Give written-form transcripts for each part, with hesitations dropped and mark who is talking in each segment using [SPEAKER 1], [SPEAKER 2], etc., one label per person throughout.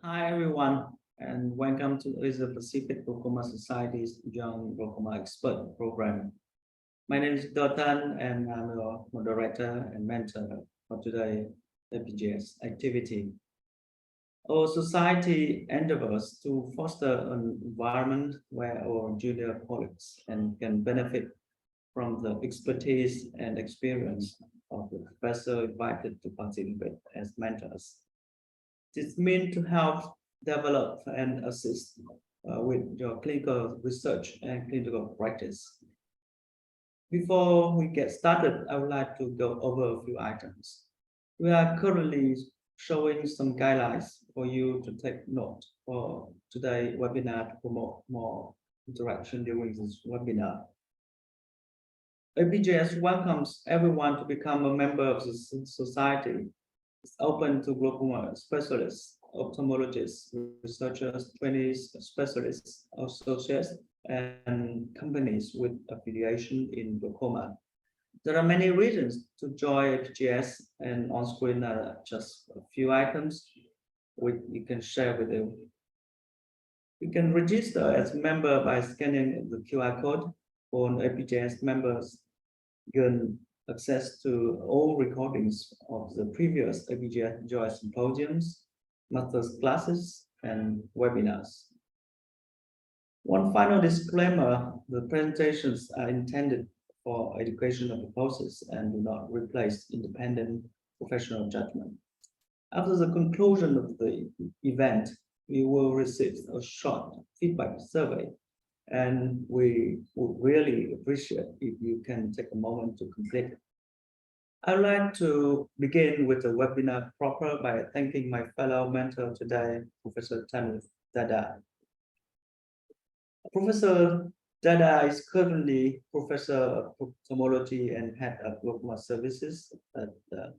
[SPEAKER 1] Hi everyone, and welcome to the Asia Pacific Glaucoma Society's Young Glaucoma Expert program. My name is Doan, and I'm your moderator and mentor for today's APGS activity. Our society endeavors to foster an environment where our junior colleagues can benefit from the expertise and experience of the professor invited to participate as mentors. This means to help develop and assist with your clinical research and clinical practice. Before we get started, I would like to go over a few items. We are currently showing some guidelines for you to take note for today's webinar to promote more interaction during this webinar. APGS welcomes everyone to become a member of the society. It's open to glaucoma specialists, ophthalmologists, researchers, trainees, specialists, associates, and companies with affiliation in glaucoma. There are many reasons to join APGS, and on screen are just a few items which you can share with you. You can register as a member by scanning the QR code. For APGS members, gain access to all recordings of the previous APGS Joy symposiums, master's classes, and webinars. One final disclaimer, the presentations are intended for educational purposes and do not replace independent professional judgment. After the conclusion of the event, we will receive a short feedback survey, and we would really appreciate if you can take a moment to complete it. I'd like to begin with the webinar proper by thanking my fellow mentor today, Professor Tanuj Dada. Professor Dada is currently Professor of Ophthalmology and Head of Glaucoma Services at the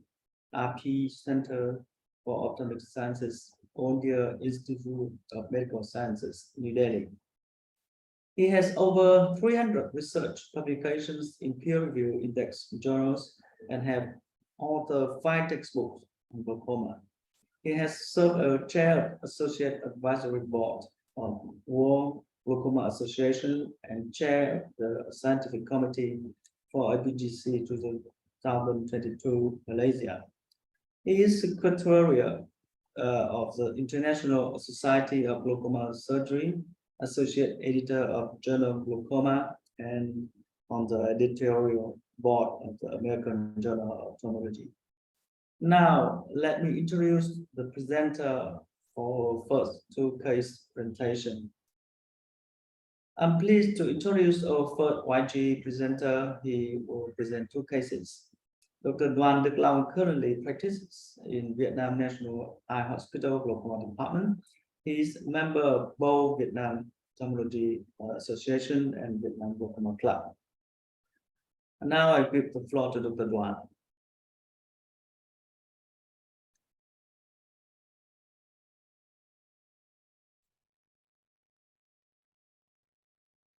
[SPEAKER 1] RP Center for Ophthalmic Sciences, India Institute of Medical Sciences, New Delhi. He has over 300 research publications in peer-reviewed index journals and have authored 5 textbooks on glaucoma. He has served as chair of Associate Advisory Board of World Glaucoma Association and chair of the Scientific Committee for APGS 2022 Malaysia. He is secretary of the International Society of Glaucoma Surgery, associate editor of Journal of Glaucoma, and on the editorial board of the American Journal of Ophthalmology. Now, let me introduce the presenter for first 2 case presentation. I'm pleased to introduce our first YGE presenter. He will present 2 cases. Dr. Doan currently practices in Vietnam National Eye Hospital Glaucoma Department. He is a member of both Vietnam Ophthalmology Association and Vietnam Glaucoma Club. And now I give the floor to Dr. Doan.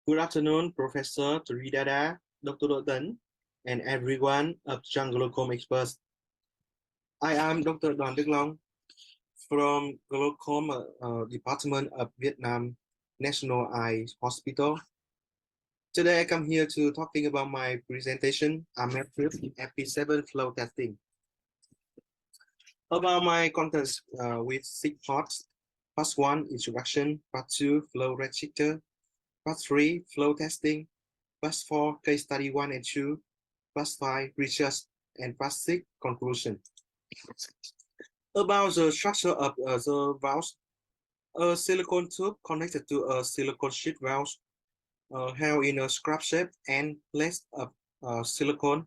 [SPEAKER 2] Good afternoon, Professor Tanuj Dada, Dr. Doan, and everyone of Young Glaucoma Experts. I am Dr. Doan from Glaucoma Department of Vietnam National Eye Hospital. Today I come here to talking about my presentation, Ahmed FP7 flow testing. About my contents with 6 parts. Part 1, introduction. Part 2, flow register. Part 3, flow testing. Part 4, case study 1 and 2. Part 5, research. And part 6, conclusion. About the structure of the valves, a silicone tube connected to a silicone sheet valve held in a scrap shape and placed of silicone.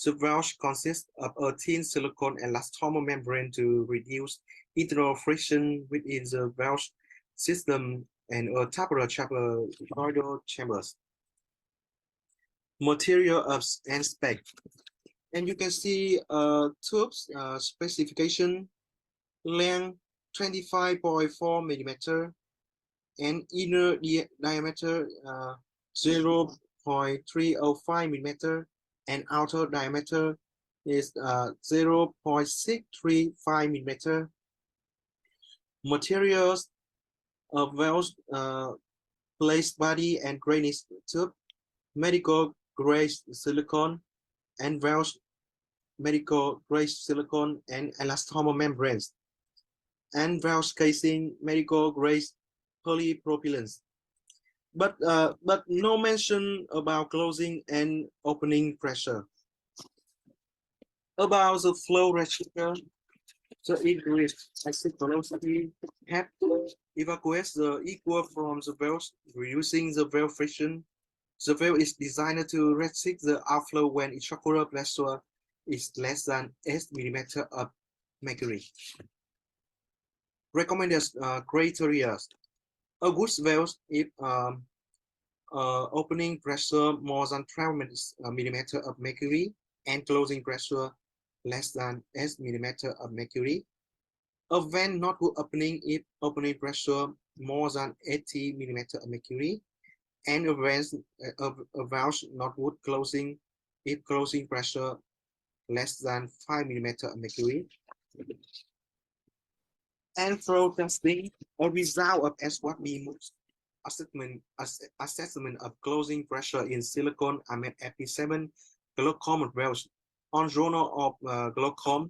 [SPEAKER 2] The valve consists of a thin silicone elastomer membrane to reduce internal friction within the valve system and a tabular chambers. Material of and spec. And you can see tubes specification, length 25.4 millimeter, and inner diameter 0.305 millimeter, and outer diameter is 0.635 millimeter. materials of valves, placed body and drainage tube, medical grade silicone, and valves, medical grade silicone and elastomer membranes, and valves casing, medical grade polypropylene. But no mention about closing and opening pressure. About the flow restrictor, the increased exit velocity have to evacuate the equal from the valve, reducing the valve friction. The valve is designed to restrict the outflow when intraocular pressure is less than 8 mm of mercury. Recommended criteria: a good valve if opening pressure more than 12 mm of mercury and closing pressure less than 8 mm of mercury. A vent not good opening if opening pressure more than 80 mm of mercury, and a valve not good closing if closing pressure less than 5 mm of mercury. And flow testing, a result of SWOT-B assessment of closing pressure in silicone Ahmed AP7 glaucoma valves on Journal of Glaucoma.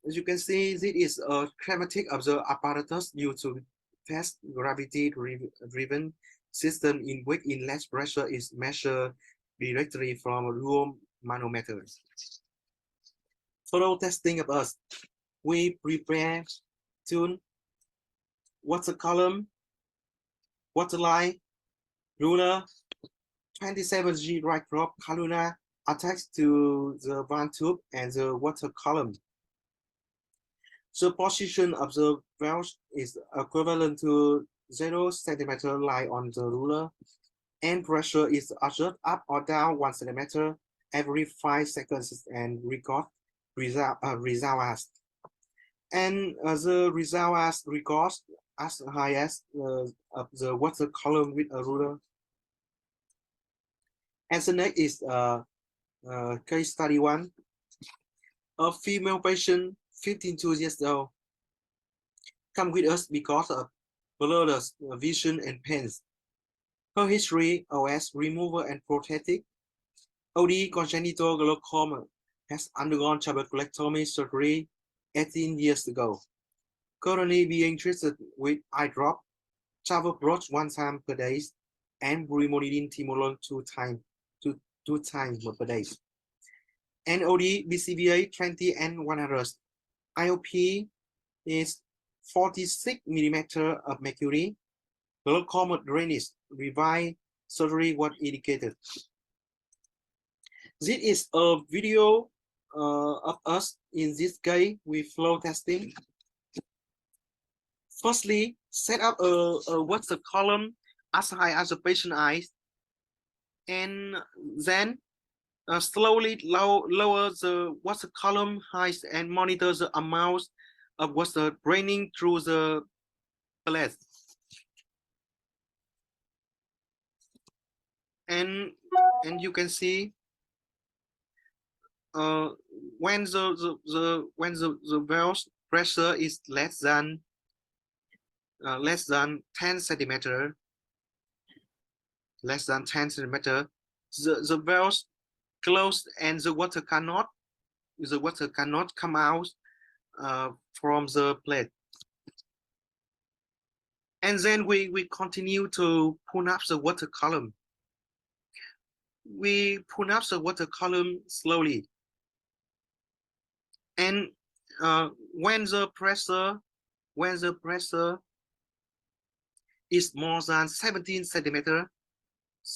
[SPEAKER 2] As you can see, this is a schematic of the apparatus used to test gravity-driven system in which inlet pressure is measured directly from room manometers. Flow testing of us, we prepare, tune, water column, water line, ruler, 27G right drop cannula attached to the van tube and the water column. The position of the valve is equivalent to 0 cm line on the ruler, and pressure is adjusted up or down 1 cm every 5 seconds and record results. And the results records as high as of the water column with a ruler. And the next is case study 1. A female patient, 52 years old, come with us because of blurred vision and pains. Her history: OS removal and prosthetic, OD congenital glaucoma, has undergone trabeculectomy surgery 18 years ago. Currently being treated with eye drop, travel brush 1 time per day, and brimonidine timolol 2 times per day. NOD BCVA 20 and 100. IOP is 46 mm of mercury. Glaucoma drainage revive surgery was indicated. This is a video of us in this case with flow testing. Firstly, set up a water column as high as the patient eyes, and then slowly lower the water column height and monitor the amount of water draining through the plate. And you can see when the valve pressure is less than 10 centimeter, the valve closed and the water cannot come out from the plate. And then we continue to pull up the water column. We pull up the water column slowly. And when the pressure is more than 17 centimeter,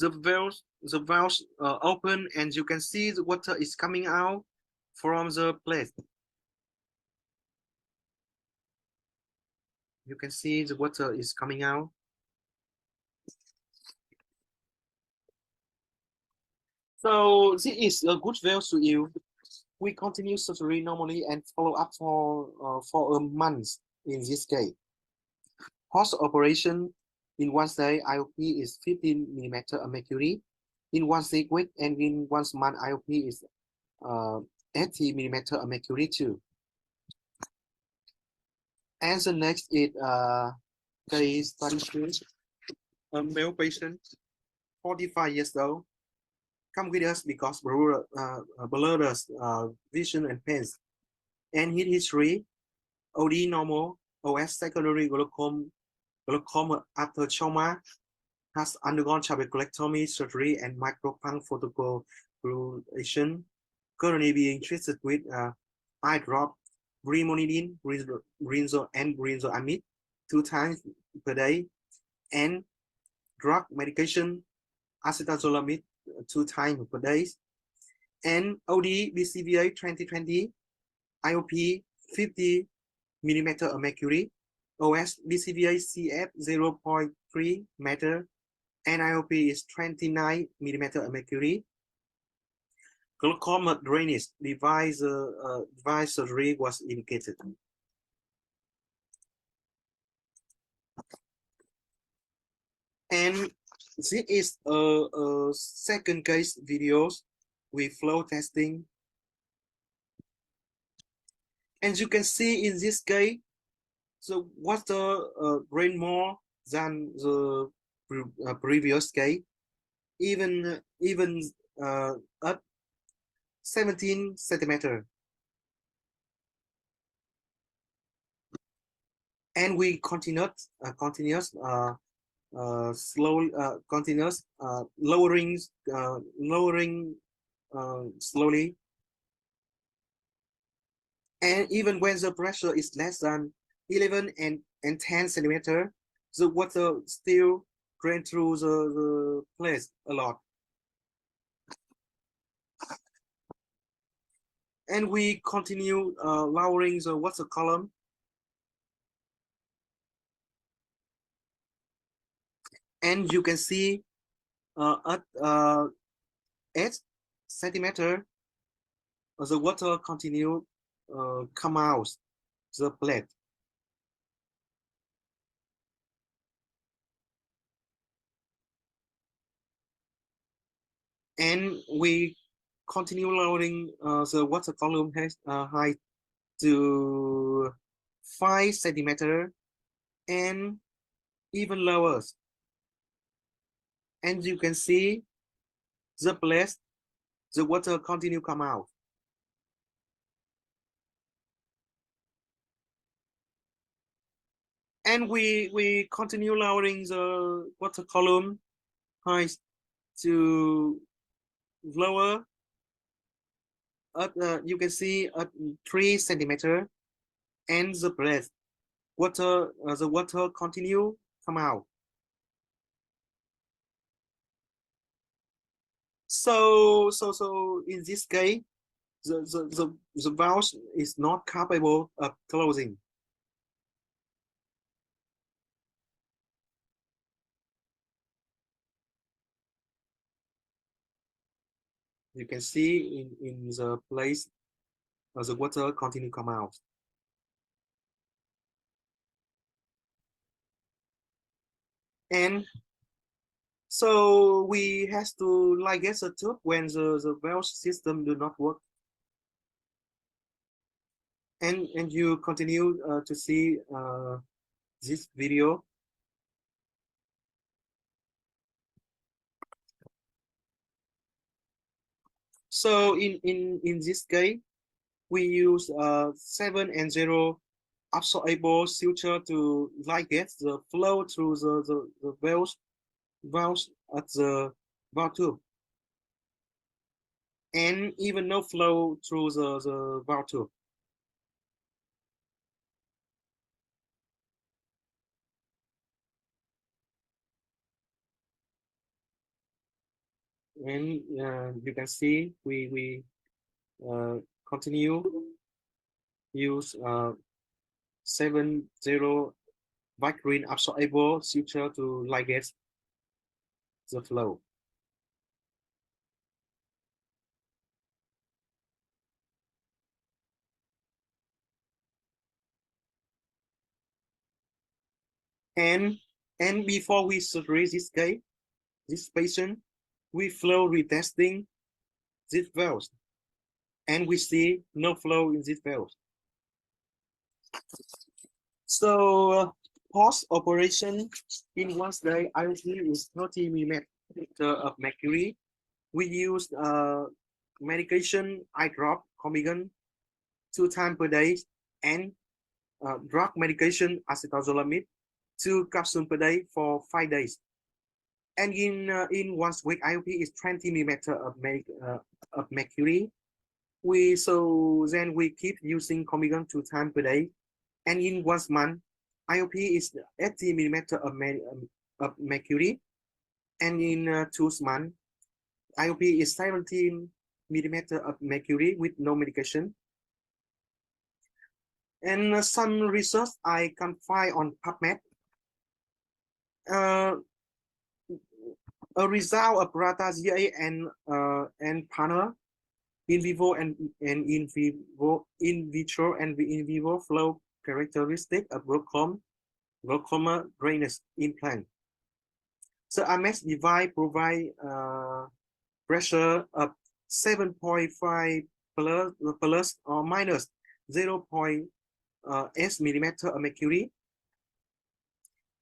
[SPEAKER 2] the valve open, and you can see the water is coming out from the plate. You can see the water is coming out. So this is a good valve to you. We continue surgery normally and follow up for a month in this case. Post operation, in 1 day, IOP is 15 mm of mercury. In 1 week and in 1 month, IOP is 80 mm of mercury too. And the next is case study case. A male patient, 45 years old, come with us because blurred vision and pains. And his history, OD normal, OS secondary glaucoma after trauma, has undergone trabeculectomy surgery and micropuncture currently being treated with eye drop, brimonidine, and brinzolamide 2 times per day, and drug medication, acetazolamide 2 times per day, and OD BCVA 2020, IOP 50 millimeter of mercury, OS BCVA CF 0.3 meter, and IOP is 29 millimeter of mercury. Glaucoma drainage device surgery was indicated. And this is a second case videos with flow testing. And you can see in this case, the water drain more than the previous case, even at 17 centimeter. And we continuous lowering slowly. And even when the pressure is less than 11 and 10 centimeter, the water still drain through the place a lot. And we continue lowering the water column. And you can see at 8 centimeter, the water continue come out the plate. And we continue lowering the water column height to 5 centimeter and even lower. And you can see the place, the water continue come out. And we continue lowering the water column height to lower. You can see at 3 centimeter, and the place the water continue come out. So in this case, the valve is not capable of closing. You can see in the place the water continue come out. And so we have to ligate the tube when the valve system do not work. And you continue to see this video. So in this case, we use 7 and 0 absorbable suture to ligate the flow through the valves at the valve tube, and even no flow through the valve tube. And you can see we continue use 7-0 Vicryl absorbable suture to ligate the flow. And before we surgery this patient, we flow retesting this valve, and we see no flow in this valve. So post operation in one day, IOP is 30 millimeter of mercury. We use medication eye drop Combigan 2 times per day and drug medication acetazolamide 2 capsules per day for 5 days. And in 1 week, IOP is 20 millimeter of mercury. Then we keep using Combigan 2 times per day. And in 1 month, IOP is 80 millimeter of mercury. And in 2 months, IOP is 17 millimeter of mercury with no medication. And some research I can find on PubMed. A result of Rata YGE and partner in vivo and in vitro and in vivo flow characteristic of glaucoma drainage implant. So Ahmed device provide pressure of 7.5 plus or minus 0.8 millimeter of mercury,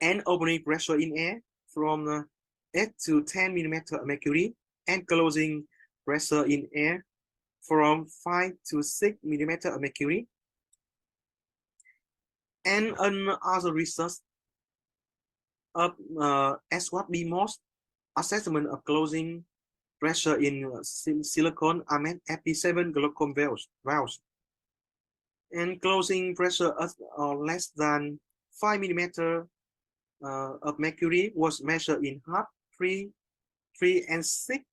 [SPEAKER 2] and opening pressure in air from 8 to 10 millimeter of mercury, and closing pressure in air from 5 to 6 millimeter of mercury. And another research of SWOT BMOS assessment of closing pressure in silicone Ahmed FP7 glaucoma valves. And closing pressure less than 5 millimeter of mercury was measured in half, 3, and 6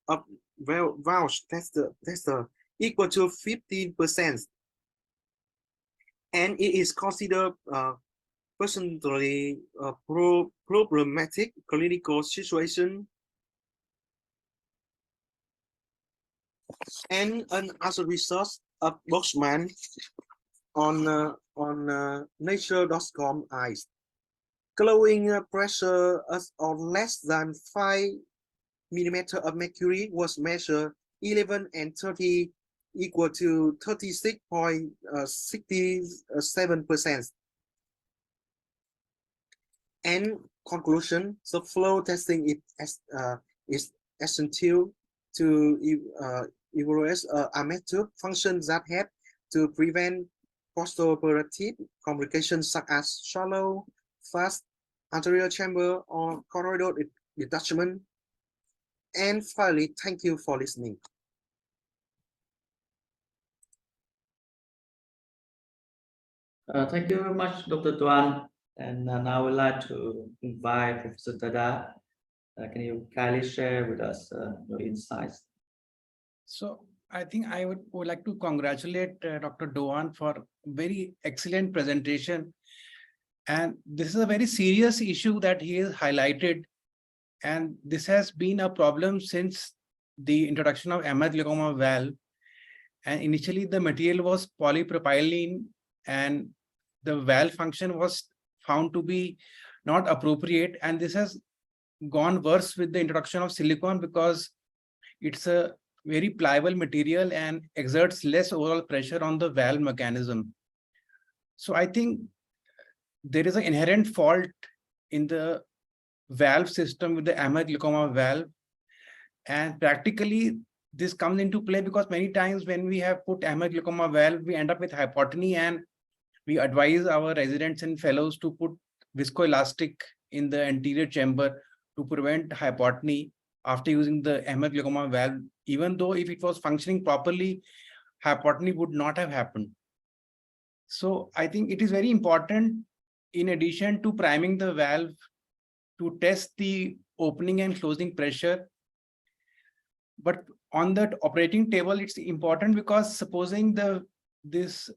[SPEAKER 2] of valves tester equal to 15%. And it is considered personally problematic clinical situation. And another research of Boxman on nature.com eyes. Glowing pressure of less than 5 millimeter of mercury was measured 11 and 30 equal to 36.67%. And conclusion, so flow testing is essential to evaluate Ahmed functions that help to prevent postoperative complications such as shallow, fast anterior chamber or choroidal detachment. And finally, thank you for listening.
[SPEAKER 1] Thank you very much, Dr. Doan. And now I would like to invite Professor Dada. Can you kindly share with us your insights?
[SPEAKER 3] So I think I would like to congratulate Dr. Doan for very excellent presentation. And this is a very serious issue that he has highlighted. And this has been a problem since the introduction of Ahmed glaucoma valve. And initially the material was polypropylene, and the valve function was found to be not appropriate. And this has gone worse with the introduction of silicone, because it's a very pliable material and exerts less overall pressure on the valve mechanism. So I think there is an inherent fault in the valve system with the Ahmed glaucoma valve. And practically this comes into play because many times when we have put Ahmed glaucoma valve, we end up with hypotony, and we advise our residents and fellows to put viscoelastic in the anterior chamber to prevent hypotony after using the Ahmed glaucoma valve, even though if it was functioning properly, hypotony would not have happened. So I think it is very important, in addition to priming the valve, to test the opening and closing pressure. But on the operating table, it's important because supposing this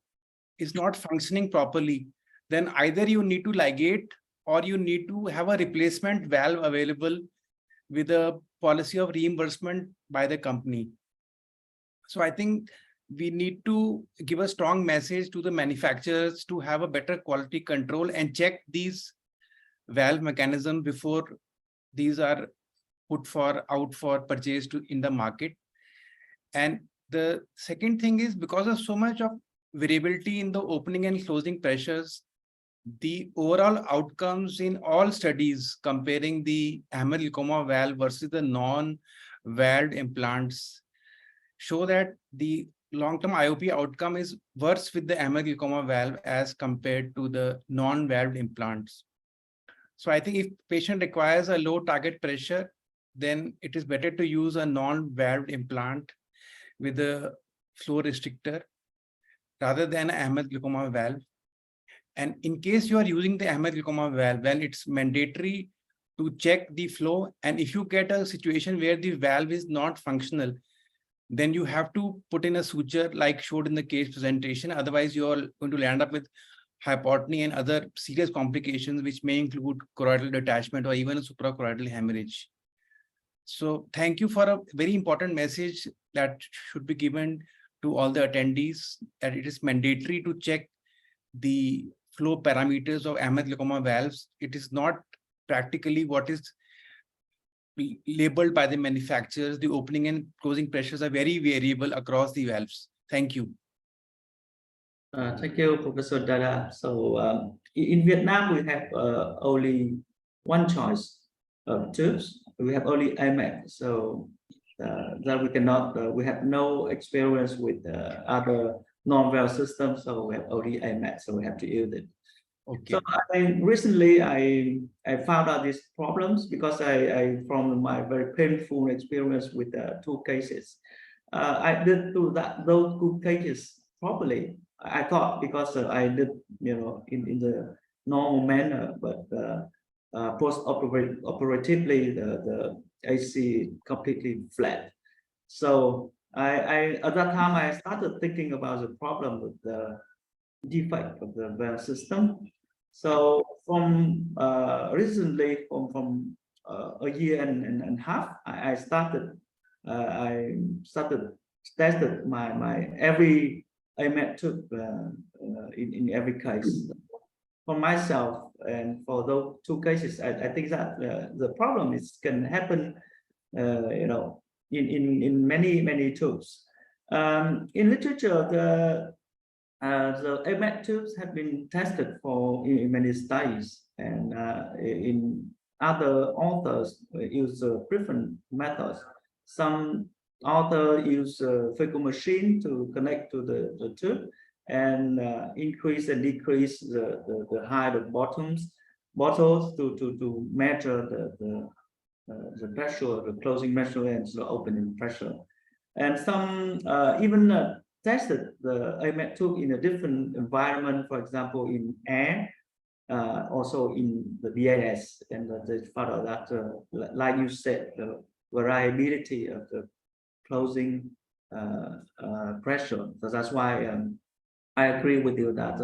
[SPEAKER 3] is not functioning properly, then either you need to ligate or you need to have a replacement valve available with a policy of reimbursement by the company. So I think we need to give a strong message to the manufacturers to have a better quality control and check these valve mechanisms before these are put out for purchase in the market. And the second thing is, because of so much of variability in the opening and closing pressures, the overall outcomes in all studies comparing the Ahmed glaucoma valve versus the non-valved implants show that the long-term IOP outcome is worse with the Ahmed glaucoma valve as compared to the non-valved implants. So I think if patient requires a low target pressure, then it is better to use a non-valved implant with a flow restrictor rather than an Ahmed glaucoma valve. And in case you are using the Ahmed glaucoma valve, then it's mandatory to check the flow. And if you get a situation where the valve is not functional, then you have to put in a suture like showed in the case presentation. Otherwise, you're going to land up with hypotony and other serious complications, which may include choroidal detachment or even a suprachoroidal hemorrhage. So thank you for a very important message that should be given to all the attendees, that it is mandatory to check the flow parameters of Ahmed glaucoma valves. It is not practically what is labeled by the manufacturers. The opening and closing pressures are very variable across the valves. Thank you.
[SPEAKER 1] Thank you, Professor Dada. So in Vietnam, we have only one choice of tubes. We have only AMEC. So that we cannot, we have no experience with other non-valve systems. So we have only AMEC. So we have to use it.
[SPEAKER 3] Okay.
[SPEAKER 1] So recently I found out these problems because I from my very painful experience with two cases. I did those two cases properly. I thought because I did, in the normal manner, but post-operatively the AC completely flat. So I at that time I started thinking about the problem with the defect of the valve system. So from recently, from a year and a half, I started tested my every AMET tube in every case for myself, and for those two cases, I think that the problem can happen, in many tubes. In literature, the AMET tubes have been tested in many studies, and in other authors use different methods. Some authors use a fecal machine to connect to the tube and increase and decrease the height of bottles to measure the pressure, the closing pressure and the opening pressure. And some even tested the AMET tube in a different environment, for example, in air, also in the BAS, and the further that, like you said, the variability of the closing pressure. So that's why I agree with you that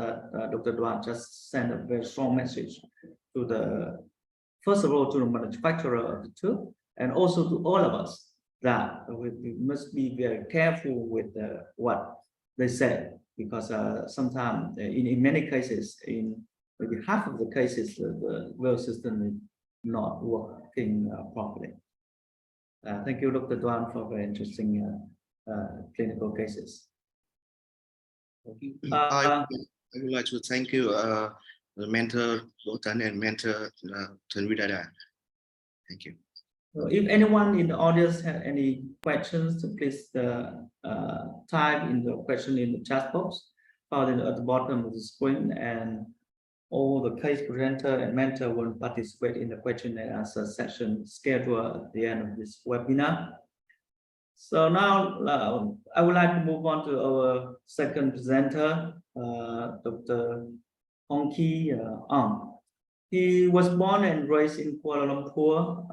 [SPEAKER 1] Dr. Doan just sent a very strong message to first of all, to the manufacturer of the tube, and also to all of us, that we must be very careful with what they say, because sometimes in many cases, in maybe half of the cases, the valve system is not working properly. Thank you, Dr. Doan, for very interesting clinical cases.
[SPEAKER 2] I would like to thank you, the mentor Doan and mentor Tanuj Dada. Thank you.
[SPEAKER 1] If anyone in the audience has any questions, please type in the question in the chat box found at the bottom of the screen, and all the case presenter and mentor will participate in the question and answer session scheduled at the end of this webinar. So now I would like to move on to our second presenter, Dr. Hong Kee. He was born and raised in Kuala Lumpur.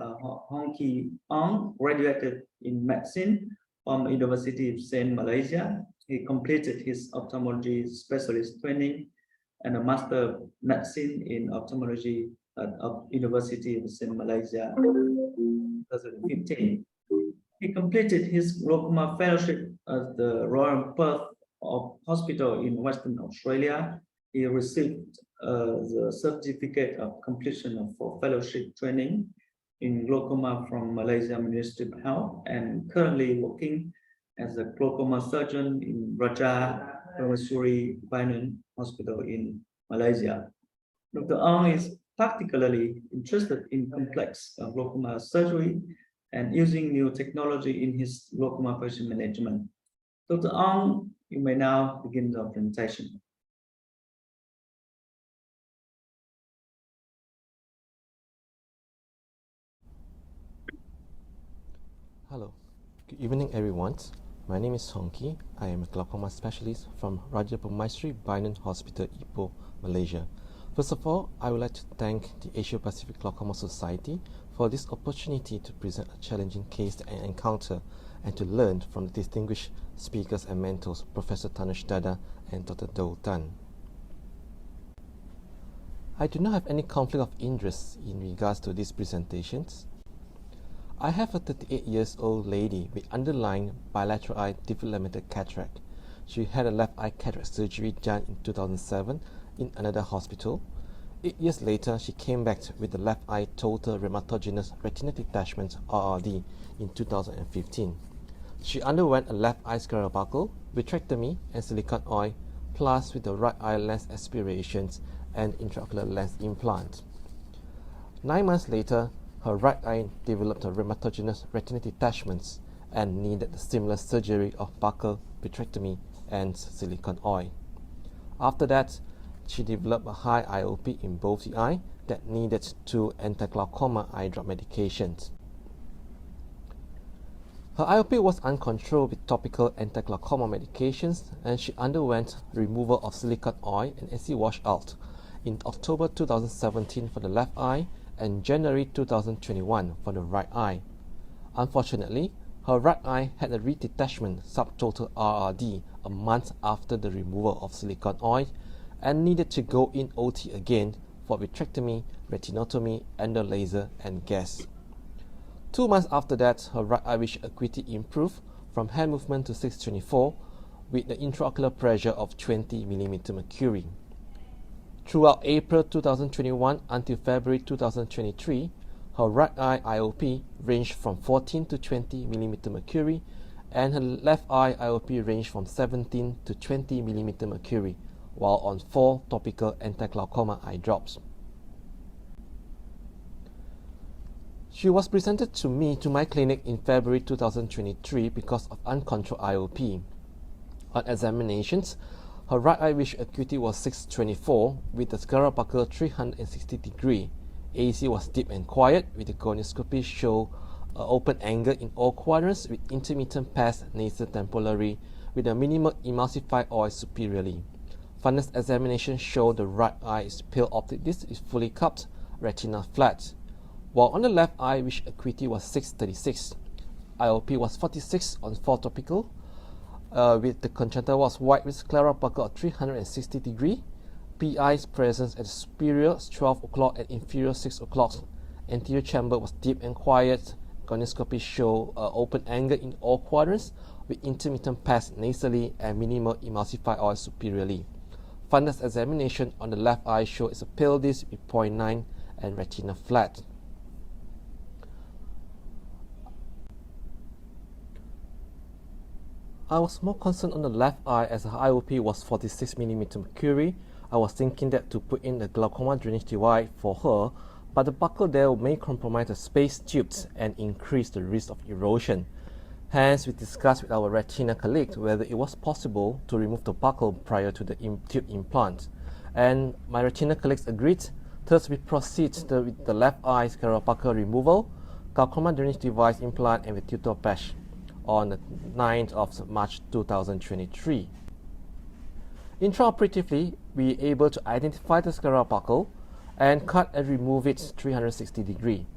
[SPEAKER 1] Hong Kee graduated in medicine from University of Saint Malaysia. He completed his ophthalmology specialist training and a master of medicine in ophthalmology at University of Saint Malaysia in 2015. He completed his glaucoma fellowship at the Royal Perth Hospital in Western Australia. He received the certificate of completion for fellowship training in glaucoma from Malaysia Ministry of Health, and currently working as a glaucoma surgeon in Raja Permaisuri Hospital in Malaysia. Dr. Ong is particularly interested in complex glaucoma surgery and using new technology in his glaucoma patient management. Dr. Ong, you may now begin the presentation.
[SPEAKER 4] Hello, good evening everyone. My name is Hong Kee. I am a glaucoma specialist from Raja Permaisri Bainan Hospital, Ipoh, Malaysia. First of all, I would like to thank the Asia Pacific Glaucoma Society for this opportunity to present a challenging case and encounter and to learn from the distinguished speakers and mentors, Professor Tanuj Dada and Dr. Doan. I do not have any conflict of interest in regards to these presentations. I have a 38-year-old lady with underlying bilateral eye developmental cataract. She had a left eye cataract surgery done in 2007 in another hospital. 8 years later, she came back with the left eye total rheumatogenic retinal detachment (RRD) in 2015. She underwent a left eye scleral buckle, vitrectomy, and silicone oil, plus with the right eye lens aspirations and intraocular lens implant. 9 months later, her right eye developed a rheumatogenic retinal detachments and needed the similar surgery of buckle, vitrectomy, and silicone oil. After that, she developed a high IOP in both the eye that needed 2 anti-glaucoma eye drop medications. Her IOP was uncontrolled with topical anti-glaucoma medications, and she underwent removal of silicone oil and AC washout in October 2017 for the left eye and January 2021 for the right eye. Unfortunately, her right eye had a redetachment subtotal RRD a month after the removal of silicone oil and needed to go in OT again for vitrectomy, retinotomy, endolaser, and gas. 2 months after that, her right eye visual acuity improved from hand movement to 624 with the intraocular pressure of 20 mm mercury. Throughout April 2021 until February 2023, her right eye IOP ranged from 14 to 20 mm mercury and her left eye IOP ranged from 17 to 20 mm mercury while on 4 topical anti-glaucoma eye drops. She was presented to my clinic in February 2023 because of uncontrolled IOP. On examinations, her right eye visual acuity was 624 with the scleral buckle 360 degree. AC was deep and quiet with the gonioscopy show open angle in all quadrants with intermittent pass nasal temporally with a minimal emulsified oil superiorly. Fundus examination showed the right eye is pale optic disc is fully cupped, retina flat. While on the left eye visual acuity was 636. IOP was 46 on 4 topical. With the conjunctiva was white with scleral buckle of 360 degree. PI's presence at the superior 12 o'clock and inferior 6 o'clock. Anterior chamber was deep and quiet. Gonioscopy show open angle in all quadrants with intermittent pass nasally and minimal emulsified oil superiorly. Fundus examination on the left eye shows a pale disc with 0.9 and retina flat. I was more concerned on the left eye as the IOP was 46 mm mercury. I was thinking that to put in the glaucoma drainage device for her, but the buckle there may compromise the space tubes and increase the risk of erosion. Hence, we discussed with our retina colleague whether it was possible to remove the buckle prior to the tube implant. And my retina colleagues agreed. Thus, we proceed with the left eye scleral buckle removal, glaucoma drainage device implant, and with tutor patch on the 9th of March 2023. Intraoperatively, we were able to identify the scleral buckle and cut and remove it 360 degree.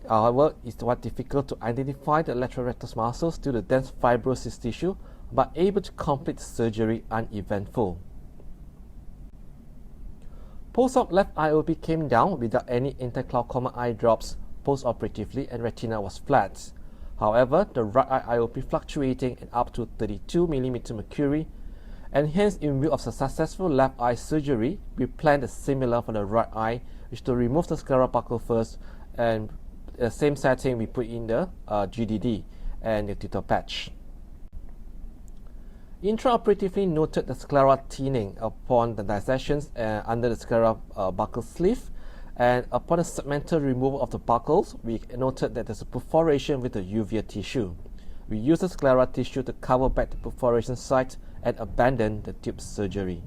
[SPEAKER 4] However, it's quite difficult to identify the lateral rectus muscles due to dense fibrosis tissue, but able to complete the surgery uneventful. Post-op left IOP came down without any anti-glaucoma eye drops post-operatively and retina was flat. However, the right eye IOP fluctuating at up to 32 mm mercury, and hence in view of the successful left eye surgery, we planned a similar for the right eye, which to remove the scleral buckle first, and the same setting we put in the GDD and the tutor patch. intraoperatively noted the sclera thinning upon the dissections under the sclera buccal sleeve, and upon the segmental removal of the buccals, we noted that there's a perforation with the uvea tissue. We used the sclera tissue to cover back the perforation site and abandon the tube surgery.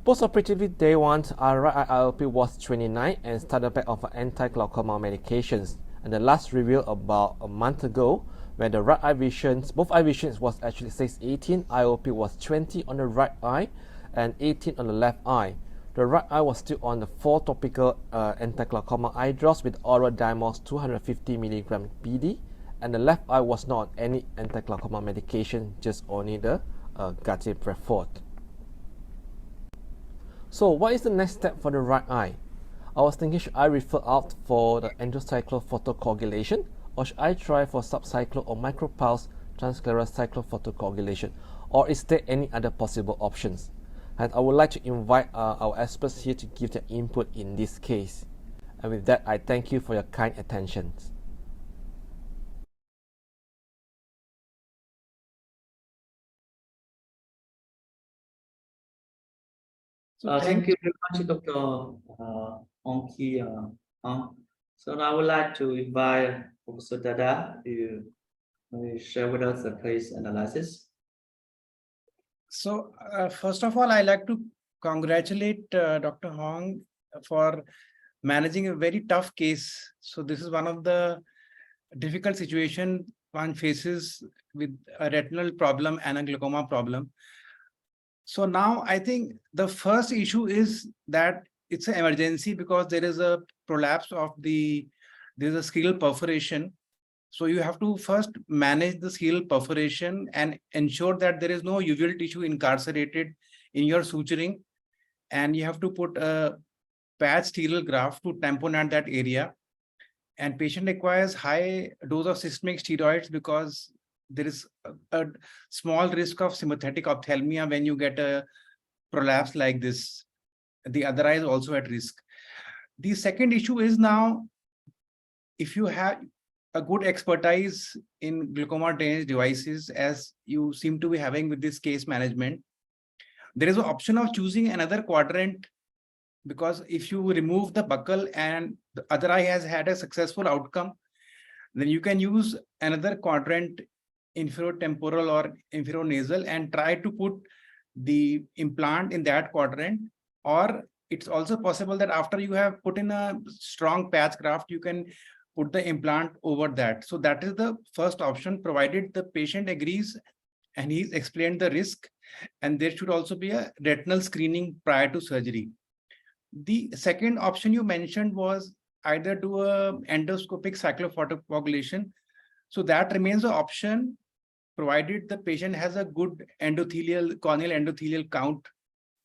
[SPEAKER 4] Postoperatively, day 1, our right eye IOP was 29 and started back off anti-glaucoma medications. And the last review about a month ago, when the right eye visions, both eye visions was actually 6/18, IOP was 20 on the right eye and 18 on the left eye. The right eye was still on the 4 topical anti-glaucoma eye drops with oral Dymos 250 mg PD, and the left eye was not on any anti-glaucoma medication, just only the Prefort. So what is the next step for the right eye? I was thinking, should I refer out for the endocyclophotocoagulation, or should I try for subcyclo or micropulse transscleral cyclophotocoagulation, or is there any other possible options? And I would like to invite our experts here to give their input in this case. And with that, I thank you for your kind attention.
[SPEAKER 1] Thank you very much, Dr. Hong Kee. So now I would like to invite Professor Dada to share with us the case analysis.
[SPEAKER 3] So first of all, I'd like to congratulate Dr. Hong for managing a very tough case. So this is one of the difficult situation one faces with a retinal problem and a glaucoma problem. So now I think the first issue is that it's an emergency because there is a prolapse of there's a scleral perforation. So you have to first manage the scleral perforation and ensure that there is no uveal tissue incarcerated in your suturing. And you have to put a patch sterile graft to tamponade that area. And patient requires high dose of systemic steroids because there is a small risk of sympathetic ophthalmia when you get a prolapse like this. The other eye is also at risk. The second issue is now, if you have a good expertise in glaucoma drainage devices, as you seem to be having with this case management, there is an option of choosing another quadrant, because if you remove the buccal and the other eye has had a successful outcome, then you can use another quadrant, inferotemporal or inferonasal, and try to put the implant in that quadrant. Or it's also possible that after you have put in a strong patch graft, you can put the implant over that. So that is the first option, provided the patient agrees and he's explained the risk, and there should also be a retinal screening prior to surgery. The second option you mentioned was either do a endoscopic cyclophotocoagulation. So that remains an option, provided the patient has a good endothelial, corneal endothelial count,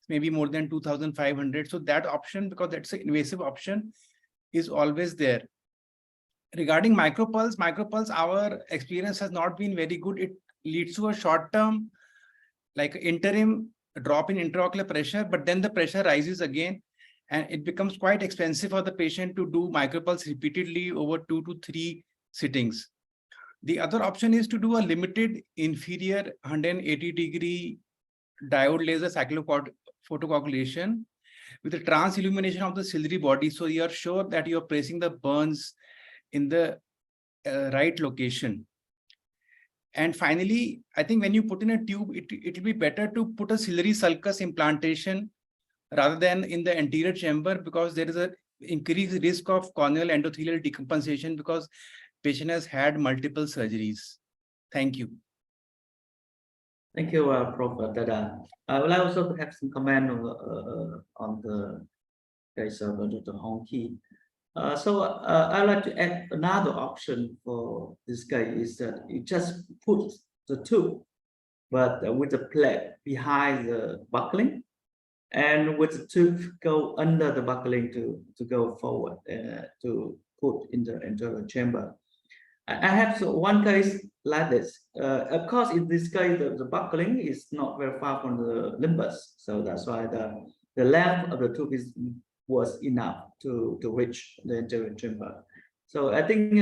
[SPEAKER 3] maybe more than 2,500. So that option, because that's an invasive option, is always there. Regarding micropulse, our experience has not been very good. It leads to a short-term, like interim drop in intraocular pressure, but then the pressure rises again, and it becomes quite expensive for the patient to do micropulse repeatedly over 2 to 3 sittings. The other option is to do a limited inferior 180-degree diode laser cyclophotocoagulation with a trans-illumination of the ciliary body. So you are sure that you are placing the burns in the right location. And finally, I think when you put in a tube, it will be better to put a ciliary sulcus implantation rather than in the anterior chamber, because there is an increased risk of corneal endothelial decompensation because patient has had multiple surgeries. Thank you.
[SPEAKER 1] Thank you, Prof. Dada. I would like also to have some comment on the case of Dr. Hong Kee. So I'd like to add another option for this guy is that you just put the tube, but with the plate behind the buckling, and with the tube go under the buckling to go forward to put into the chamber. I have one case like this. Of course, in this case, the buckling is not very far from the limbus, so that's why the length of the tube was enough to reach the anterior chamber. So I think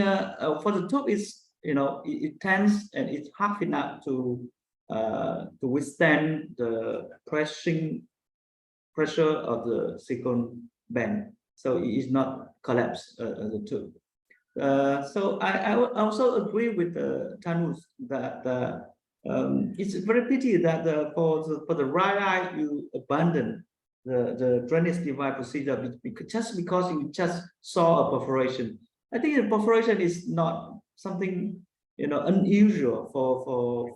[SPEAKER 1] for the tube is, it tends and it's half enough to to withstand the pressure of the silicone band, so it is not collapse the tube. So I also agree with Tanuj that it's very pity that for the right eye you abandon the drainage device procedure just because you just saw a perforation. I think a perforation is not something unusual for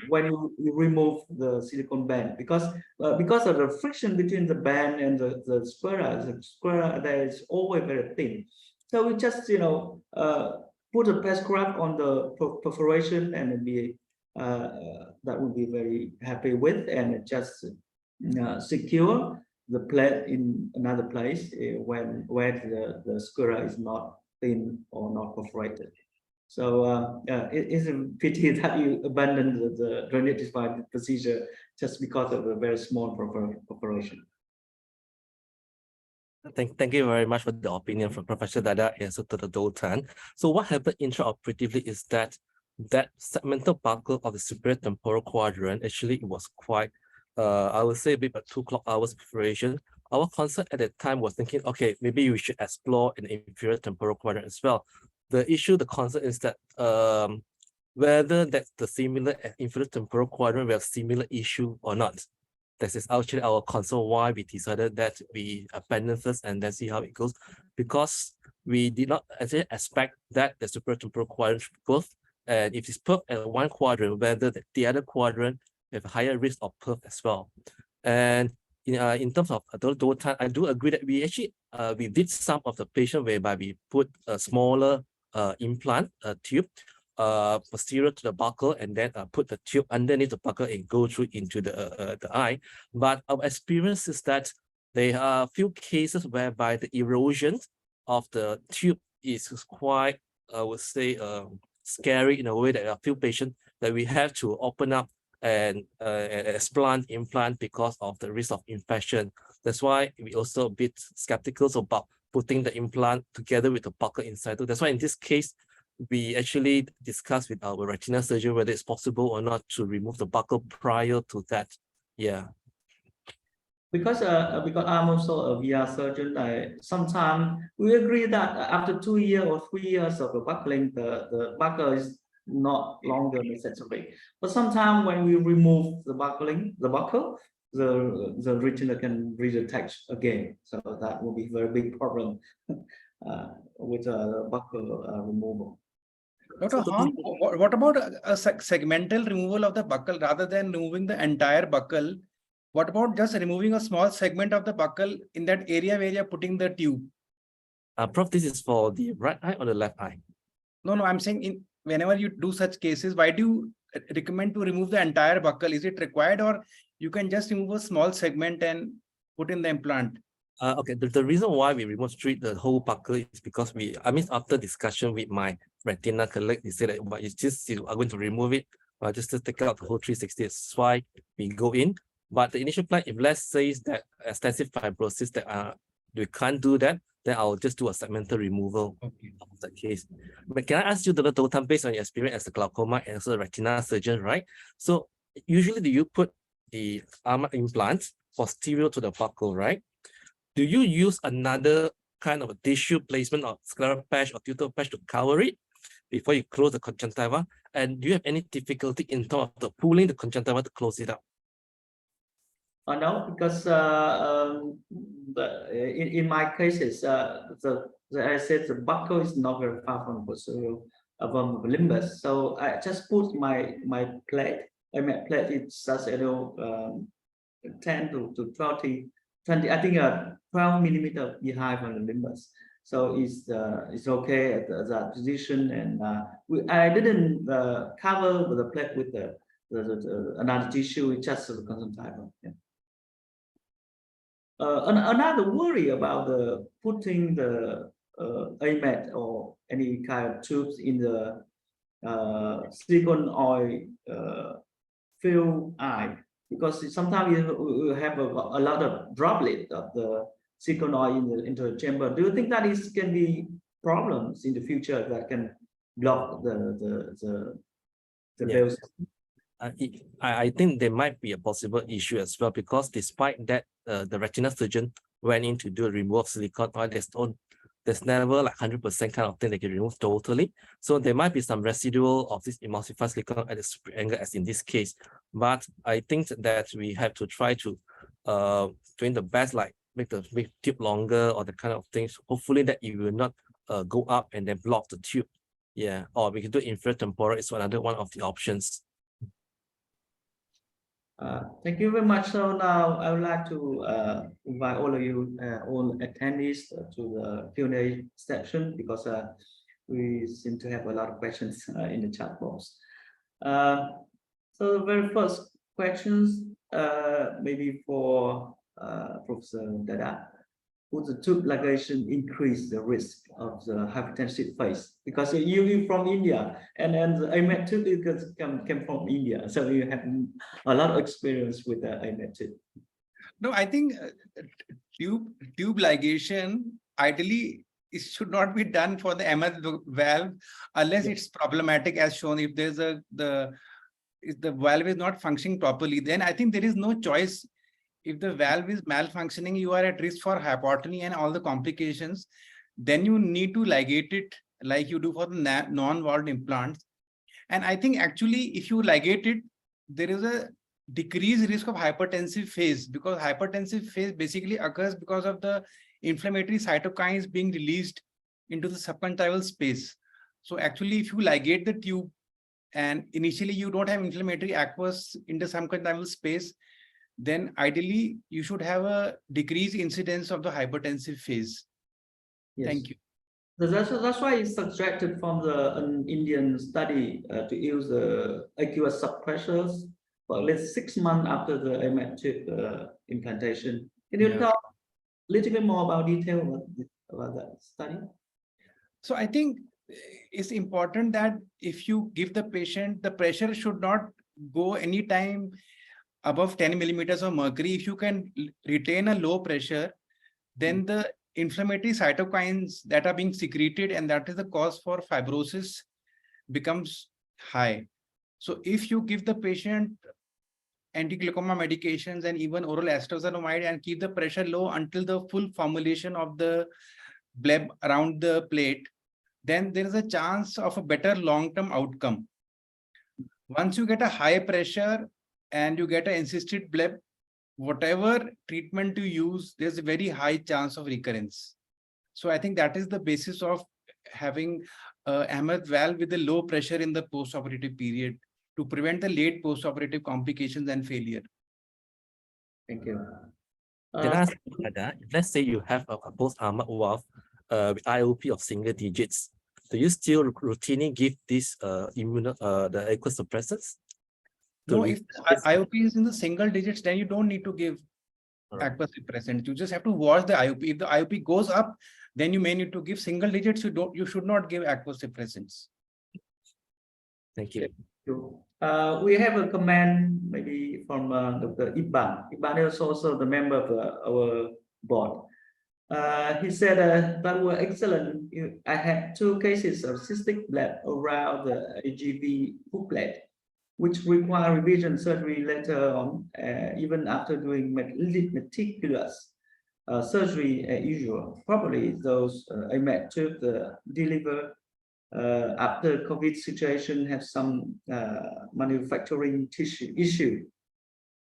[SPEAKER 1] when you remove the silicone band, because of the friction between the band and the sclera there is always very thin. So we just put a press graph on the perforation and be that would be very happy with, and just secure the plate in another place where the sclera is not thin or not perforated. So it is a pity that you abandon the drainage device procedure just because of a very small perforation.
[SPEAKER 4] Thank you very much for the opinion from Professor Dada and also Dr. Doan. So what happened intraoperatively is that segmental buckle of the superior temporal quadrant, actually it was quite, I would say a bit about 2 clock hours perforation. Our concern at that time was thinking, okay, maybe we should explore an inferior temporal quadrant as well. The concern is that whether that's the similar inferior temporal quadrant will have similar issue or not. This is actually our concern why we decided that we abandon first and then see how it goes, because we did not actually expect that the superior temporal quadrant should perf, and if it's perf at one quadrant, whether the other quadrant have a higher risk of perf as well. And in terms of Doan, I do agree that we actually we did some of the patient whereby we put a smaller implant tube posterior to the buccal, and then put the tube underneath the buccal and go through into the eye. But our experience is that there are a few cases whereby the erosion of the tube is quite, I would say, scary in a way that a few patients that we have to open up and explant implant because of the risk of infection. That's why we also a bit skeptical about putting the implant together with the buccal inside. That's why in this case, we actually discussed with our retina surgeon whether it's possible or not to remove the buccal prior to that. Yeah.
[SPEAKER 1] Because I'm also a VR surgeon, sometimes we agree that after 2 years or 3 years of the buckling, the buckle is not longer necessary. But sometimes when we remove the buckle, the retina can redetach again. So that will be a very big problem with buckle removal.
[SPEAKER 3] Dr. Hong, what about a segmental removal of the buccal rather than removing the entire buccal? What about just removing a small segment of the buccal in that area where you're putting the tube?
[SPEAKER 4] Prof, this is for the right eye or the left eye?
[SPEAKER 3] No, I'm saying whenever you do such cases, why do you recommend to remove the entire buccal? Is it required, or you can just remove a small segment and put in the implant?
[SPEAKER 4] Okay, the reason why we remove the whole buccal is because after discussion with my retina colleague, he said that you are going to remove it, just to take out the whole 360. That's why we go in. But the initial plan, if let's say that extensive fibrosis that we can't do that, then I'll just do a segmental removal of that case. But can I ask you, Dr. Doan, based on your experience as a glaucoma and also a retina surgeon, right? So usually do you put the Ahmed implant posterior to the buccal, right? Do you use another kind of a tissue placement or scleral patch or tutor patch to cover it before you close the conjunctiva? And do you have any difficulty in terms of pulling the conjunctiva to close it up?
[SPEAKER 1] No, because in my cases, as I said, the buccal is not very far from the limbus. So I just put my plate. My plate is just 10 to 20, I think 12 millimeter behind from the limbus. So it's okay at that position, and I didn't cover the plate with another tissue. It's just the conjunctiva. Yeah. Another worry about putting the AMAT or any kind of tubes in the silicone oil filled eye, because sometimes you have a lot of droplet of the silicone oil into the chamber. Do you think that can be problems in the future that can block the veil system?
[SPEAKER 4] I think there might be a possible issue as well, because despite that, the retina surgeon went in to do a removal of silicone oil. There's never like 100% kind of thing they can remove totally. So there might be some residual of this emulsified silicone at the superior angle, as in this case. But I think that we have to try to doing the best, like make the tube longer or the kind of things. Hopefully that it will not go up and then block the tube. Yeah, or we can do infrared temporal is another one of the options.
[SPEAKER 1] Thank you very much. So now I would like to invite all of you, all attendees to the Q&A section, because we seem to have a lot of questions in the chat box. So the very first questions, maybe for Professor Dada. Would the tube ligation increase the risk of the hypertensive phase? Because you're from India, and then the AMET tube came from India, so you have a lot of experience with the AMET tube.
[SPEAKER 3] No, I think tube ligation, ideally, it should not be done for the Ahmed valve unless it's problematic, as shown. If there's if the valve is not functioning properly, then I think there is no choice. If the valve is malfunctioning, you are at risk for hypotony and all the complications. Then you need to ligate it like you do for the non-valved implants. And I think actually, if you ligate it, there is a decreased risk of hypertensive phase, because hypertensive phase basically occurs because of the inflammatory cytokines being released into the subconjunctival space. So actually, if you ligate the tube and initially you don't have inflammatory aqueous in the subconjunctival space, then ideally you should have a decreased incidence of the hypertensive phase.
[SPEAKER 1] Yes.
[SPEAKER 3] Thank you.
[SPEAKER 1] That's why it's subtracted from an Indian study to use the aqueous subpressures for at least 6 months after the AMET tube implantation. Can you talk a little bit more about detail about that study?
[SPEAKER 3] So I think it's important that if you give the patient, the pressure should not go anytime above 10 millimeters of mercury. If you can retain a low pressure, then the inflammatory cytokines that are being secreted, and that is the cause for fibrosis, becomes high. So if you give the patient anti-glaucoma medications and even oral acetazolamide and keep the pressure low until the full formulation of the bleb around the plate, then there is a chance of a better long-term outcome. Once you get a high pressure and you get an encysted bleb, whatever treatment you use, there's a very high chance of recurrence. So I think that is the basis of having Ahmed valve with a low pressure in the post-operative period to prevent the late post-operative complications and failure.
[SPEAKER 1] Thank you.
[SPEAKER 4] Can I ask that? Let's say you have a post-Ahmed valve with IOP of single digits. Do you still routinely give this the aqueous suppressants?
[SPEAKER 3] No, if IOP is in the single digits, then you don't need to give aqueous suppressant. You just have to watch the IOP. If the IOP goes up, then you may need to give single digits. You should not give aqueous suppressants.
[SPEAKER 4] Thank you.
[SPEAKER 1] We have a comment maybe from Dr. Iban. Iban is also the member of our board. He said that were excellent. I had 2 cases of cystic bleb around the AGV booklet, which require revision surgery later on, even after doing meticulous surgery as usual. Probably those AMET tube deliver after COVID situation have some manufacturing tissue issue.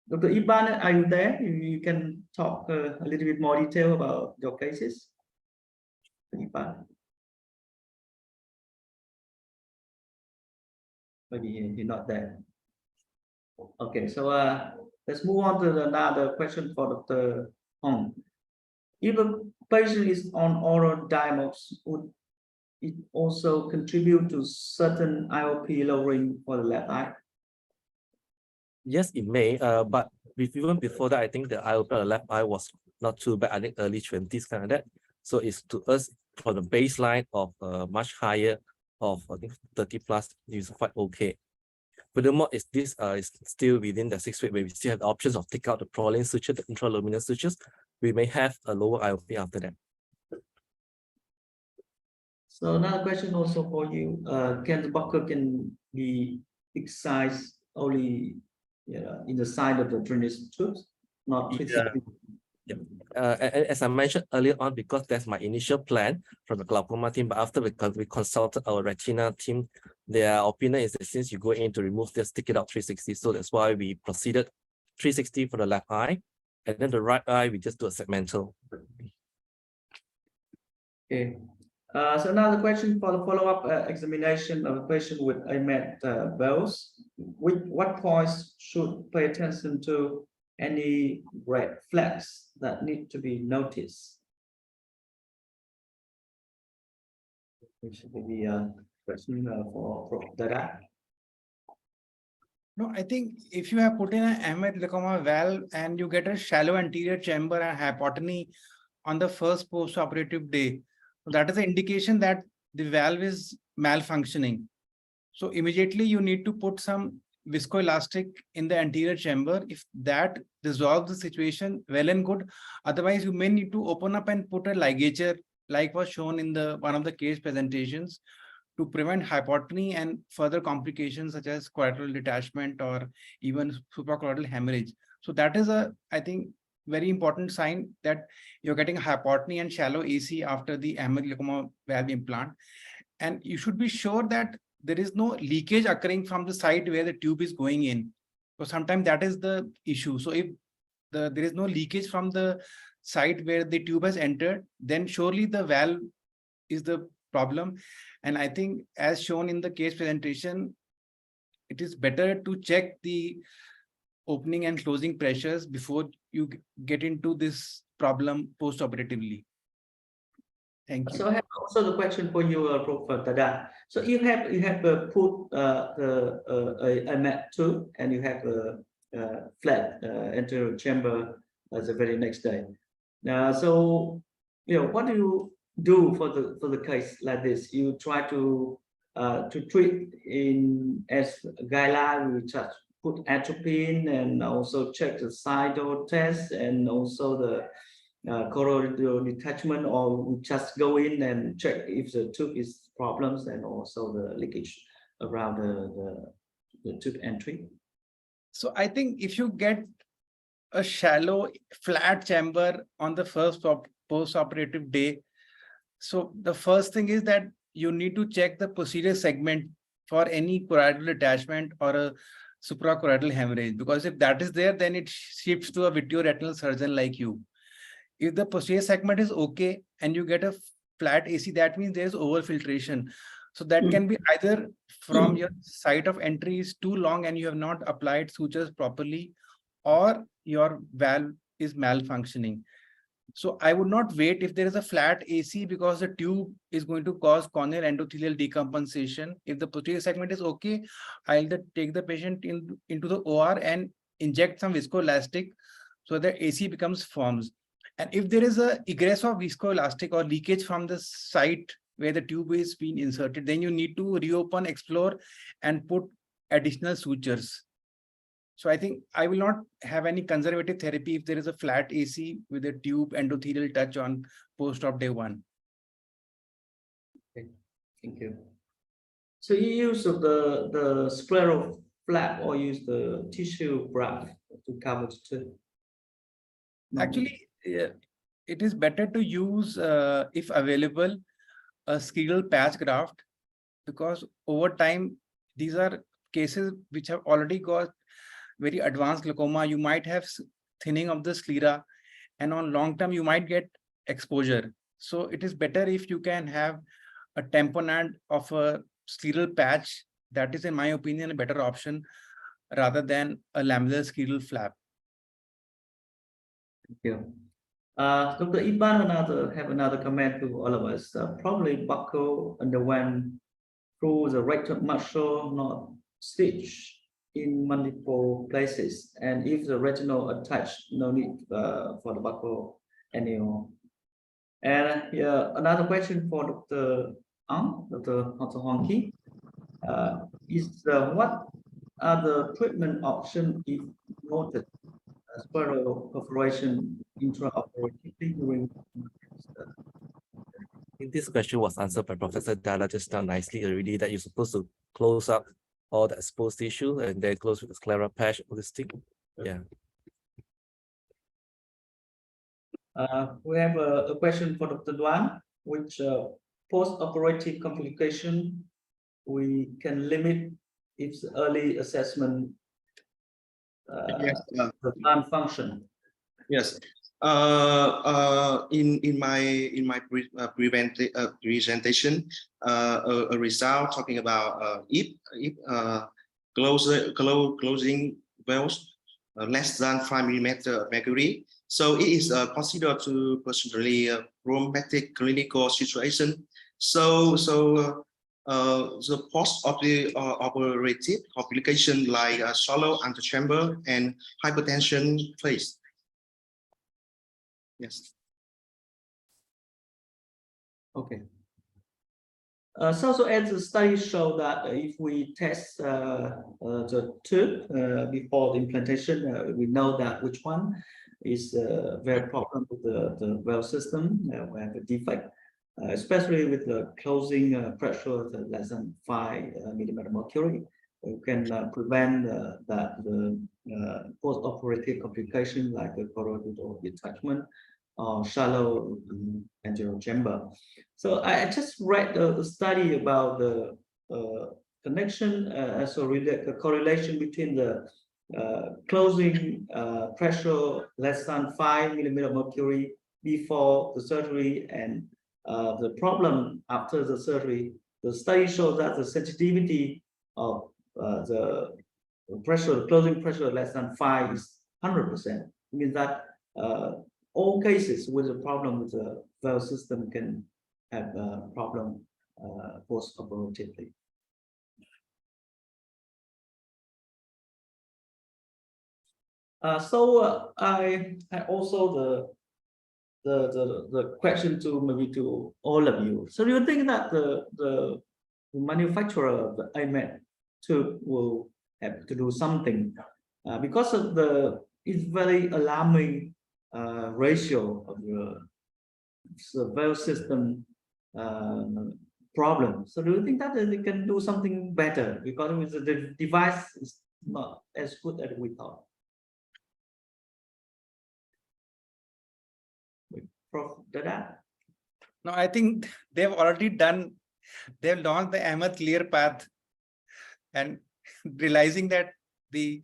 [SPEAKER 1] Dr. Iban, are you there? You can talk a little bit more detail about your cases. Iban. Maybe he's not there. Okay, so let's move on to another question for Dr. Hong. If a patient is on oral Diamox, would it also contribute to certain IOP lowering for the left eye?
[SPEAKER 4] Yes, it may, but even before that, I think the IOP on the left eye was not too bad. I think early 20s kind of that. So it's to us for the baseline of much higher of I think 30 plus is quite okay. Furthermore, is this is still within the 6 week where we still have the options of take out the Prolene suture, the intraluminal sutures. We may have a lower IOP after that.
[SPEAKER 1] So another question also for you: can the buccal can be excised only in the side of the drainage tubes, not 360.
[SPEAKER 4] Yep. As I mentioned earlier on, because that's my initial plan from the glaucoma team, but after we consulted our retina team, their opinion is that since you go in to remove this, stick it out 360. So that's why we proceeded 360 for the left eye, and then the right eye, we just do a segmental.
[SPEAKER 1] Okay. So now the question for the follow-up examination of a patient with Ahmed Bells. What points should pay attention to? Any red flags that need to be noticed? Which will be a question for Prof. Dada.
[SPEAKER 3] No, I think if you have put in an Ahmed glaucoma valve and you get a shallow anterior chamber and hypotony on the first post-operative day, that is an indication that the valve is malfunctioning. So immediately you need to put some viscoelastic in the anterior chamber. If that resolves the situation, well and good. Otherwise, you may need to open up and put a ligature, like was shown in the one of the case presentations, to prevent hypotony and further complications such as collateral detachment or even suprachoroidal hemorrhage. So that is I think, very important sign that you're getting hypotony and shallow AC after the Ahmed glaucoma valve implant. And you should be sure that there is no leakage occurring from the site where the tube is going in. So sometimes that is the issue. So if there is no leakage from the site where the tube has entered, then surely the valve is the problem. And I think, as shown in the case presentation, it is better to check the opening and closing pressures before you get into this problem post-operatively. Thank you.
[SPEAKER 1] So I have also the question for you, Prof. Dada. So you have put a mat tube and you have a flat anterior chamber the very next day. So what do you do for the case like this? You try to treat in as guideline. We just put atropine and also check the sidal test and also the collateral detachment, or we just go in and check if the tube is problems and also the leakage around the tube entry.
[SPEAKER 3] So I think if you get a shallow flat chamber on the first post-operative day, so the first thing is that you need to check the posterior segment for any collateral detachment or a suprachoroidal hemorrhage, because if that is there, then it shifts to a vitreoretinal surgeon like you. If the posterior segment is okay and you get a flat AC, that means there is overfiltration. So that can be either from your site of entry is too long and you have not applied sutures properly, or your valve is malfunctioning. So I would not wait if there is a flat AC, because the tube is going to cause corneal endothelial decompensation. If the posterior segment is okay, I'll take the patient into the OR and inject some viscoelastic so that AC becomes forms. And if there is a egress of viscoelastic or leakage from the site where the tube is being inserted, then you need to reopen, explore, and put additional sutures. So I think I will not have any conservative therapy if there is a flat AC with a tube endothelial touch on post-op day 1.
[SPEAKER 1] Okay, thank you. So you use the scleral flap or use the tissue graft to cover the tube?
[SPEAKER 3] Actually, it is better to use, if available, a scleral patch graft, because over time, these are cases which have already got very advanced glaucoma. You might have thinning of the sclera, and on long term, you might get exposure. So it is better if you can have a tamponade of a scleral patch. That is, in my opinion, a better option rather than a lamellar scleral flap.
[SPEAKER 1] Thank you. Dr. Iban have another comment to all of us. Probably buccal underwent through the rectal muscle, not stitch in multiple places. And if the retinal attached, no need for the buccal anymore. And another question for Dr. Dr. Hong Kee. Is what are the treatment options if noted scleral perforation intraoperatively during
[SPEAKER 4] I think this question was answered by Professor Dada just now nicely already, that you're supposed to close up all the exposed tissue, and then close with the sclera patch of the stick. Yeah.
[SPEAKER 1] We have a question for Dr. Doan, which post-operative complication we can limit if early assessment
[SPEAKER 2] Yes.
[SPEAKER 1] the plant function.
[SPEAKER 2] Yes. In my presentation, a result talking about if closing valves less than 5 millimeter of mercury, so it is considered to personally problematic clinical situation. So the post-operative complication like shallow antechamber and hypertension phase. Yes.
[SPEAKER 1] Okay. So as the study show that if we test the tube before the implantation, we know that which one is very problem with the valve system. We have a defect, especially with the closing pressure less than 5 millimeter mercury. We can prevent that the post-operative complication like the choroidal detachment or shallow anterior chamber. So I just read the study about the connection, the correlation between the closing pressure less than 5 millimeter mercury before the surgery and the problem after the surgery. The study shows that the sensitivity of the pressure, closing pressure less than 5 is 100%. It means that all cases with a problem with the valve system can have a problem post-operatively. I also the question to maybe to all of you. So do you think that the manufacturer of the Ahmed tube will have to do something because of the it's very alarming ratio of the valve system problem. So do you think that they can do something better because the device is not as good as we thought? Prof. Dada?
[SPEAKER 3] No, I think they've already done, they've launched the Ahmed Clear Path and realizing that the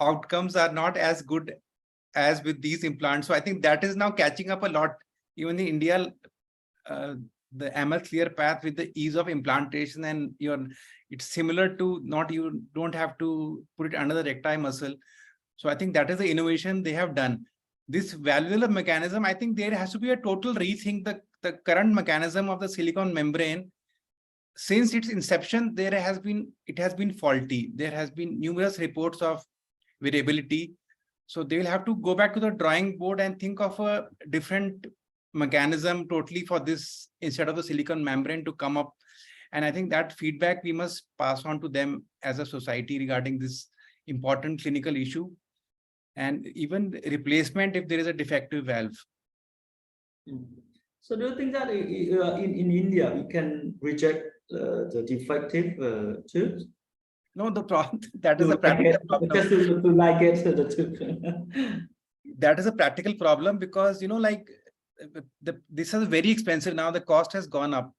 [SPEAKER 3] outcomes are not as good as with these implants. So I think that is now catching up a lot. Even in India, the Ahmed Clear Path with the ease of implantation and it's similar to you don't have to put it under the recti muscle. So I think that is the innovation they have done. This valvular mechanism, I think there has to be a total rethink the current mechanism of the silicon membrane. Since its inception, it has been faulty. There has been numerous reports of variability. So they will have to go back to the drawing board and think of a different mechanism totally for this instead of the silicon membrane to come up. And I think that feedback we must pass on to them as a society regarding this important clinical issue. And even replacement if there is a defective valve.
[SPEAKER 1] So do you think that in India we can reject the defective tubes?
[SPEAKER 3] No, the problem that is a practical problem.
[SPEAKER 1] Just to like it the tube.
[SPEAKER 3] That is a practical problem because like this is very expensive now. The cost has gone up,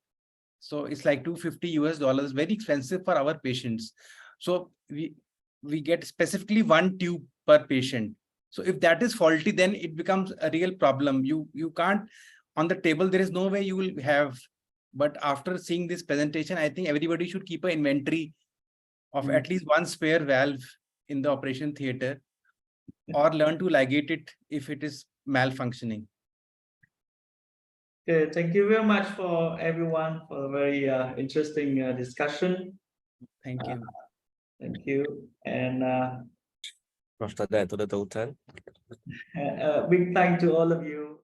[SPEAKER 3] so it's like $250 very expensive for our patients. So we get specifically one tube per patient. So if that is faulty, then it becomes a real problem. You can't, on the table, there is no way you will have. But after seeing this presentation, I think everybody should keep an inventory of at least one spare valve in the operation theater or learn to ligate it if it is malfunctioning.
[SPEAKER 1] Okay, thank you very much for everyone for a very interesting discussion.
[SPEAKER 3] Thank you.
[SPEAKER 1] Thank you. And
[SPEAKER 4] Prof. Dada to the Doan.
[SPEAKER 1] big thank to all of you.